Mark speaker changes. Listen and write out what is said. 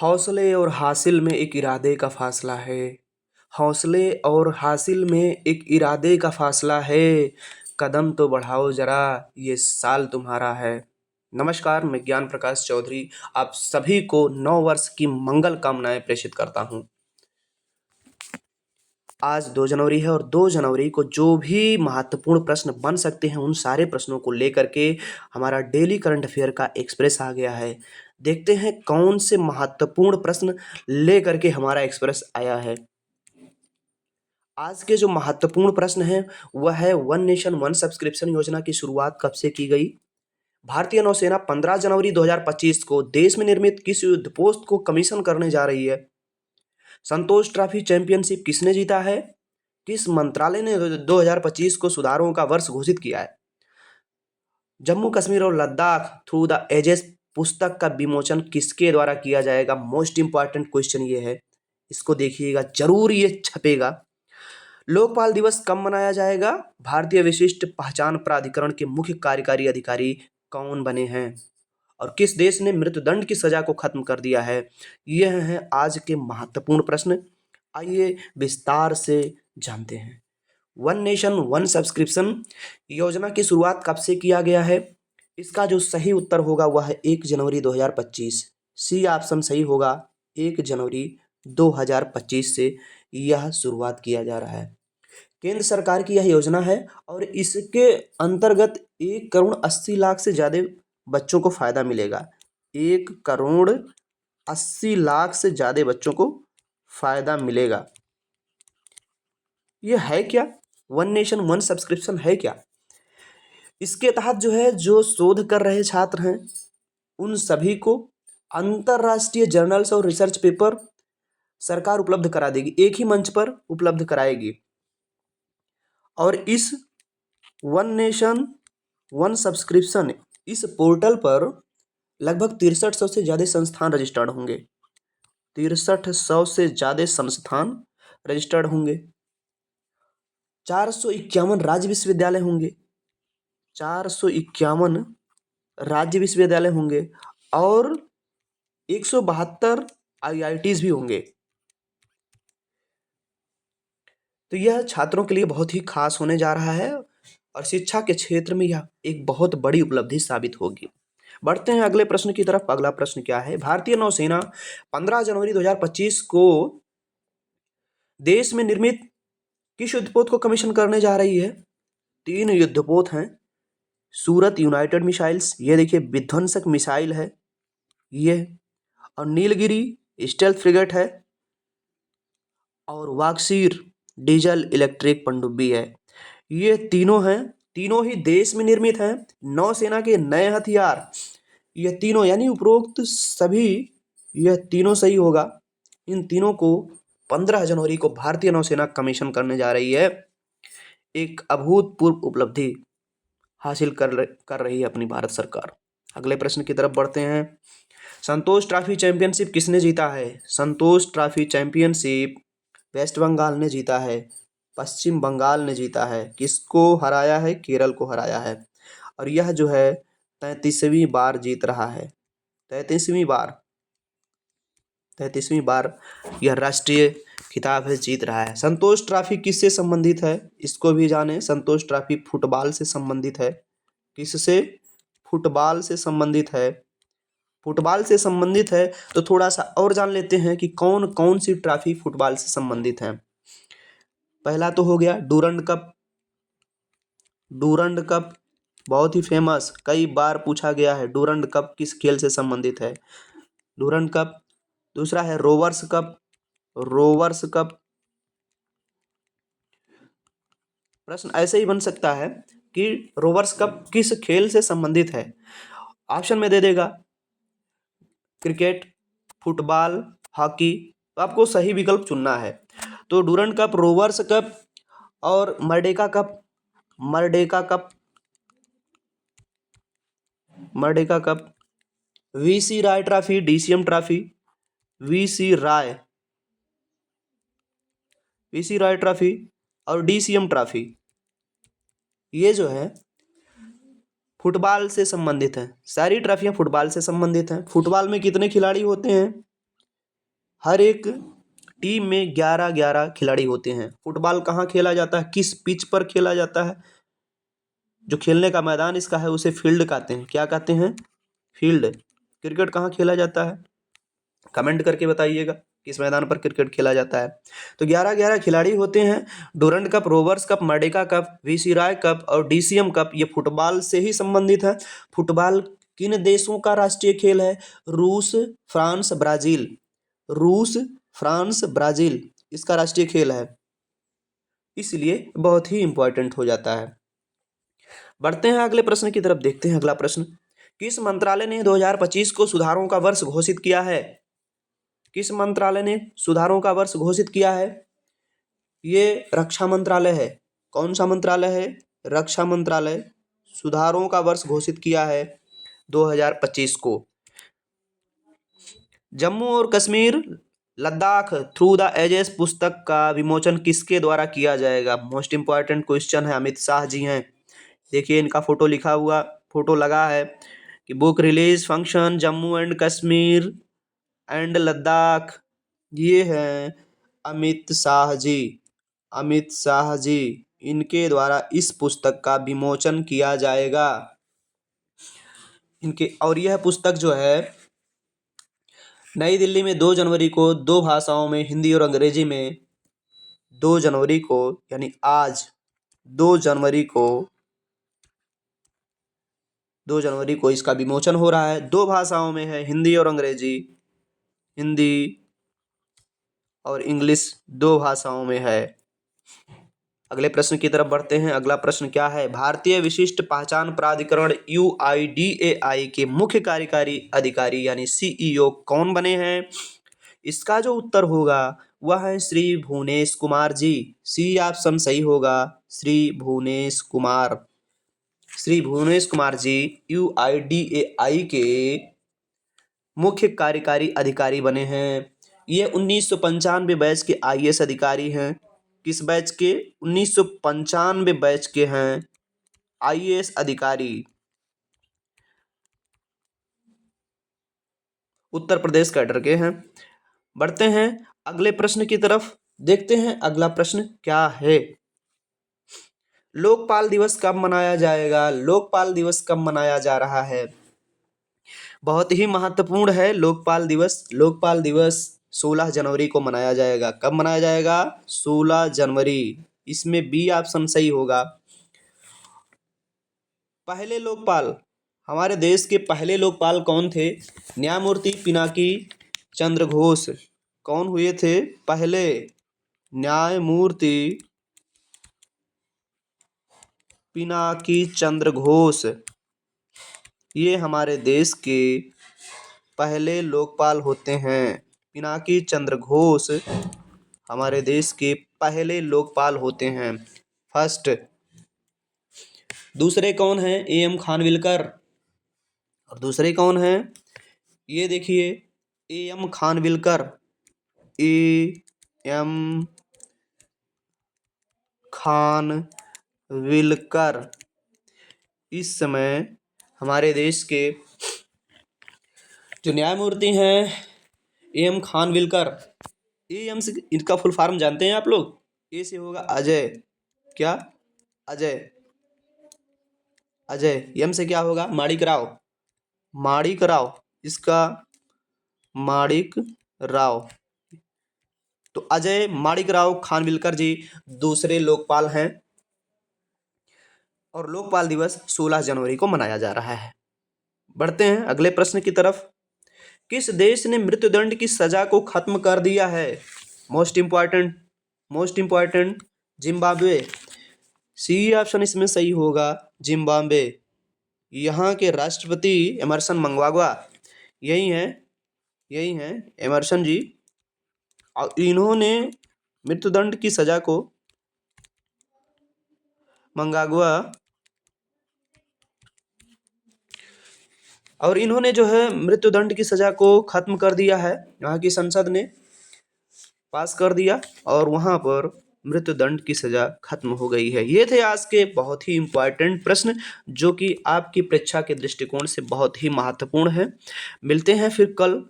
Speaker 1: हौसले और हासिल में एक इरादे का फासला है। हौसले और हासिल में एक इरादे का फासला है। कदम तो बढ़ाओ जरा, ये साल तुम्हारा है। नमस्कार, मैं ज्ञान प्रकाश चौधरी आप सभी को नव वर्ष की मंगल कामनाएं प्रेषित करता हूं। आज 2 जनवरी है और 2 जनवरी को जो भी महत्वपूर्ण प्रश्न बन सकते हैं उन सारे प्रश्नों को लेकर के हमारा डेली करंट अफेयर का एक्सप्रेस आ गया है। देखते हैं कौन से महत्वपूर्ण प्रश्न लेकर के हमारा एक्सप्रेस आया है। आज के जो महत्वपूर्ण प्रश्न हैं वह है वन नेशन वन सब्सक्रिप्शन योजना की शुरुआत कब से की गई? भारतीय नौसेना 15 जनवरी 2025 को देश में निर्मित किस युद्धपोत को कमीशन करने जा रही है? संतोष ट्रॉफी चैंपियनशिप किसने जीता है? किस मंत्रालय ने 2025 को सुधारों का वर्ष घोषित किया है? जम्मू कश्मीर और लद्दाख थ्रू द एजेस पुस्तक का विमोचन किसके द्वारा किया जाएगा? मोस्ट इंपॉर्टेंट क्वेश्चन ये है, इसको देखिएगा, जरूर ये छपेगा। लोकपाल दिवस कब मनाया जाएगा? भारतीय विशिष्ट पहचान प्राधिकरण के मुख्य कार्यकारी अधिकारी कौन बने हैं? और किस देश ने मृत्युदंड की सजा को खत्म कर दिया है? यह हैं आज के महत्वपूर्ण प्रश्न। आइए विस्तार से जानते हैं। वन नेशन वन सब्सक्रिप्शन योजना की शुरुआत कब से किया गया है? इसका जो सही उत्तर होगा वह है 1 जनवरी 2025। सी ऑप्शन सही होगा। 1 जनवरी 2025 से यह शुरुआत किया जा रहा है। केंद्र सरकार की यह योजना है और इसके अंतर्गत 1 करोड़ 80 लाख से ज़्यादा बच्चों को फायदा मिलेगा। 1 करोड़ 80 लाख से ज़्यादा बच्चों को फायदा मिलेगा। यह है क्या? वन नेशन वन सब्सक्रिप्शन है क्या? इसके तहत जो है, जो शोध कर रहे छात्र हैं उन सभी को अंतरराष्ट्रीय जर्नल्स और रिसर्च पेपर सरकार उपलब्ध करा देगी, एक ही मंच पर उपलब्ध कराएगी। और इस वन नेशन वन सब्सक्रिप्शन इस पोर्टल पर लगभग 6300 से ज़्यादा संस्थान रजिस्टर्ड होंगे। 6300 से ज़्यादा संस्थान रजिस्टर्ड होंगे। 451 राज्य विश्वविद्यालय होंगे। 451 राज्य विश्वविद्यालय होंगे और 172 IITs भी होंगे। तो यह छात्रों के लिए बहुत ही खास होने जा रहा है और शिक्षा के क्षेत्र में यह एक बहुत बड़ी उपलब्धि साबित होगी। बढ़ते हैं अगले प्रश्न की तरफ। अगला प्रश्न क्या है? भारतीय नौसेना 15 जनवरी 2025 को देश में निर्मित किस युद्धपोत को कमीशन करने जा रही है? 3 युद्धपोत हैं। सूरत यूनाइटेड मिसाइल्स, ये देखिए विध्वंसक मिसाइल है ये, और नीलगिरी स्टेल्थ फ्रिगेट है, और वाक्सीर डीजल इलेक्ट्रिक पनडुब्बी है। ये तीनों हैं, तीनों ही देश में निर्मित हैं। नौसेना के नए हथियार, यह तीनों यानी उपरोक्त सभी, यह तीनों सही होगा। इन तीनों को 15 जनवरी को भारतीय नौसेना कमीशन करने जा रही है। एक अभूतपूर्व उपलब्धि हासिल कर रही है अपनी भारत सरकार। अगले प्रश्न की तरफ बढ़ते हैं। संतोष ट्रॉफी चैंपियनशिप किसने जीता है? संतोष ट्रॉफी चैंपियनशिप वेस्ट बंगाल ने जीता है, पश्चिम बंगाल ने जीता है। किसको हराया है? केरल को हराया है। और यह जो है 33वीं बार जीत रहा है। 33वीं बार यह राष्ट्रीय खिताब है, जीत रहा है। संतोष ट्रॉफी किससे संबंधित है? इसको भी जाने। संतोष ट्रॉफी फुटबॉल से संबंधित है। किससे? फुटबॉल से संबंधित है। फुटबॉल से संबंधित है तो थोड़ा सा और जान लेते हैं कि कौन कौन सी ट्रॉफी फुटबॉल से संबंधित है। पहला तो हो गया डूरंड कप। डूरंड कप बहुत ही फेमस, कई बार पूछा गया है। डूरंड कप किस खेल से संबंधित है? Durand cup. दूसरा है रोवर्स कप। रोवर्स कप प्रश्न ऐसे ही बन सकता है कि रोवर्स कप किस खेल से संबंधित है। ऑप्शन में दे देगा क्रिकेट, फुटबॉल, हॉकी, तो आपको सही विकल्प चुनना है। तो डूरंड कप, रोवर्स कप और Merdeka cup. Merdeka cup, VC Roy trophy, DCM trophy, VC Roy trophy और डीसीएम ट्रॉफी, ये जो है फुटबॉल से संबंधित है। सारी ट्रॉफियां फुटबॉल से संबंधित हैं। फुटबॉल में कितने खिलाड़ी होते हैं? हर एक टीम में 11-11 खिलाड़ी होते हैं। फुटबॉल कहाँ खेला जाता है, किस पिच पर खेला जाता है? जो खेलने का मैदान इसका है उसे फील्ड कहते हैं। क्या कहते हैं? फील्ड। क्रिकेट कहाँ खेला जाता है? कमेंट करके बताइएगा किस मैदान पर क्रिकेट खेला जाता है। तो 11-11 खिलाड़ी होते हैं। Durand cup, Rovers cup, Merdeka cup, VC Roy cup और डीसीएम कप ये फुटबॉल से ही संबंधित है। फुटबॉल किन देशों का राष्ट्रीय खेल है? रूस, फ्रांस, ब्राजील। रूस, फ्रांस, ब्राजील इसका राष्ट्रीय खेल है, इसलिए बहुत ही इंपॉर्टेंट हो जाता है। बढ़ते हैं अगले प्रश्न की तरफ, देखते हैं अगला प्रश्न। किस मंत्रालय ने 2025 को सुधारों का वर्ष घोषित किया है? किस मंत्रालय ने सुधारों का वर्ष घोषित किया है? ये रक्षा मंत्रालय है। कौन सा मंत्रालय है? रक्षा मंत्रालय सुधारों का वर्ष घोषित किया है 2025 को। जम्मू और Kashmir Ladakh through the ages पुस्तक का विमोचन किसके द्वारा किया जाएगा? मोस्ट इंपॉर्टेंट क्वेश्चन है। अमित शाह जी हैं। देखिए इनका फोटो लिखा हुआ, फोटो लगा है कि book release function Jammu and Kashmir and Ladakh, ये हैं अमित शाह जी। अमित शाह जी, इनके द्वारा इस पुस्तक का विमोचन किया जाएगा। इनके और यह पुस्तक जो है नई दिल्ली में 2 जनवरी को 2 भाषाओं में, हिंदी और अंग्रेजी में 2 जनवरी को, यानी आज 2 जनवरी को 2 जनवरी को इसका विमोचन हो रहा है। 2 भाषाओं में है, हिंदी और अंग्रेजी। हिंदी और इंग्लिश 2 भाषाओं में है। अगले प्रश्न की तरफ बढ़ते हैं। अगला प्रश्न क्या है? भारतीय विशिष्ट पहचान प्राधिकरण UIDAI के मुख्य कार्यकारी अधिकारी यानी CEO कौन बने हैं? इसका जो उत्तर होगा वह है श्री भुवनेश कुमार जी। सी ऑप्शन सही होगा, श्री भुवनेश कुमार। श्री भुवनेश कुमार जी UIDAI के मुख्य कार्यकारी अधिकारी बने हैं। ये 1995 बैच के IAS अधिकारी हैं। किस बैच के? 1995 बैच के हैं IAS अधिकारी, उत्तर प्रदेश कैडर के हैं। बढ़ते हैं अगले प्रश्न की तरफ, देखते हैं अगला प्रश्न क्या है। लोकपाल दिवस कब मनाया जाएगा? लोकपाल दिवस कब मनाया जा रहा है? बहुत ही महत्वपूर्ण है लोकपाल दिवस। लोकपाल दिवस 16 जनवरी को मनाया जाएगा। कब मनाया जाएगा? 16 जनवरी। इसमें बी ऑप्शन सही होगा। पहले लोकपाल, हमारे देश के पहले लोकपाल कौन थे? न्यायमूर्ति पिनाकी चंद्र घोष। कौन हुए थे पहले? न्यायमूर्ति पिनाकी चंद्र घोष, ये हमारे देश के पहले लोकपाल होते हैं। पिनाकी चंद्र घोष हमारे देश के पहले लोकपाल होते हैं, फर्स्ट। दूसरे कौन हैं? AM खानविलकर। और दूसरे कौन हैं? ये देखिए AM खानविलकर। AM खानविलकर इस समय हमारे देश के जो न्यायमूर्ति हैं AM खानविलकर। AM से इनका फुल फॉर्म जानते हैं आप लोग? ए से होगा अजय। क्या? अजय। अजय। एम से क्या होगा? माणिक राव। माणिक राव, इसका माणिक राव। तो अजय माणिक राव खानविलकर जी दूसरे लोकपाल हैं और लोकपाल दिवस 16 जनवरी को मनाया जा रहा है। बढ़ते हैं अगले प्रश्न की तरफ। किस देश ने मृत्युदंड की सजा को खत्म कर दिया है? Most important Zimbabwe. C option इसमें सही होगा, जिम्बाब्वे। यहाँ के राष्ट्रपति एमरसन मंगवागा यही हैं एमरसन जी। और इन्होंने मृत्युदंड की सजा को मंगागवा, और इन्होंने जो है मृत्युदंड की सजा को खत्म कर दिया है। यहाँ की संसद ने पास कर दिया और वहाँ पर मृत्युदंड की सजा खत्म हो गई है। ये थे आज के बहुत ही इम्पॉर्टेंट प्रश्न जो कि आपकी परीक्षा के दृष्टिकोण से बहुत ही महत्वपूर्ण है। मिलते हैं फिर कल